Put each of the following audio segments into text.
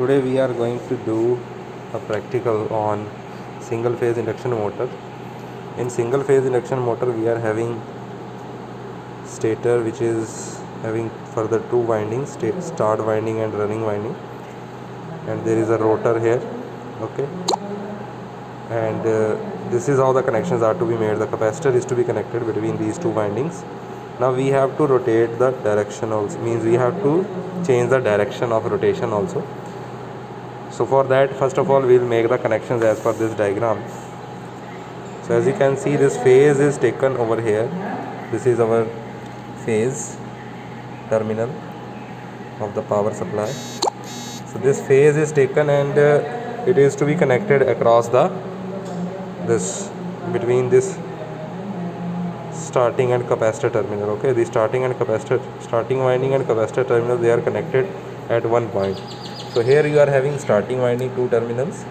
Today we are going to do a practical on single phase induction motor. In single phase induction motor we are having stator, which is having further two windings, start winding and running winding, and there is a rotor here. Okay, and this is how the connections are to be made. The capacitor is to be connected between these two windings. Now we have to rotate the direction also, means we have to change the direction of rotation also. So for that, first of all, we will make the connections as per this diagram. So as you can see, this phase is taken over here. This is our phase terminal of the power supply. So this phase is taken and it is to be connected across this between this starting and capacitor terminal. Okay, the starting winding and capacitor terminal, they are connected at one point. So here you are having starting winding two terminals,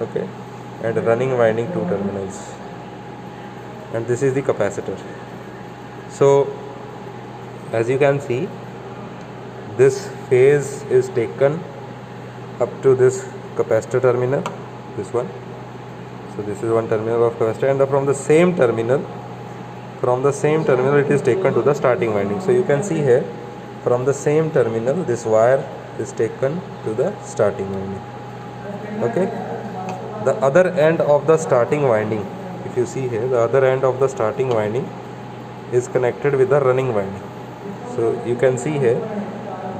okay, and running winding two terminals, and this is the capacitor. So as you can see, this phase is taken up to this capacitor terminal, this one. So this is one terminal of capacitor, and from the same terminal it is taken to the starting winding. So you can see here, from the same terminal this wire is taken to the starting winding. Okay, the other end of the starting winding, if you see here, the other end of the starting winding is connected with the running winding. So you can see here,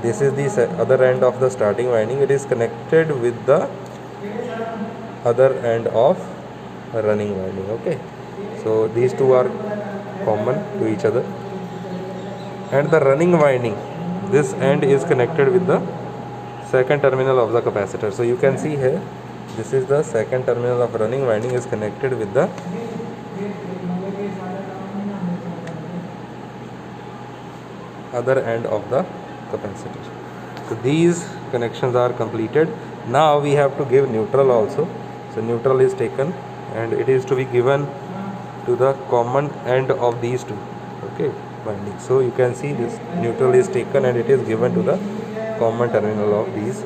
this is the other end of the starting winding. It is connected with the other end of running winding. Okay, so these two are common to each other, and the running winding, this end is connected with the second terminal of the capacitor. So you can see here, this is the second terminal of running winding is connected with the other end of the capacitor. So these connections are completed. Now we have to give neutral also. So neutral is taken and it is to be given to the common end of these two, okay, windings. So you can see this neutral is taken and it is given to the common terminal of these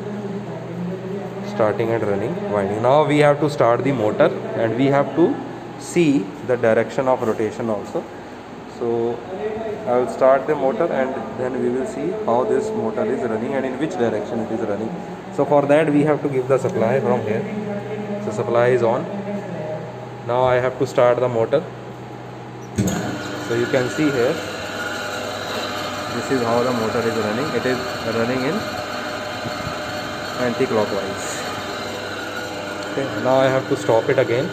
starting and running winding. Now we have to start the motor and we have to see the direction of rotation also. So I will start the motor and then we will see how this motor is running and in which direction it is running. So for that we have to give the supply from here. So supply is on. Now I have to start the motor. So you can see here, this is how the motor is running. It is running in anti-clockwise. Okay, now I have to stop it again.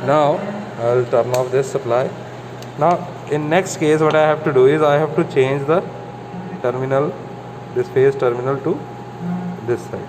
Now I will turn off this supply. Now in next case, what I have to do is I have to change the terminal, this phase terminal, to this side.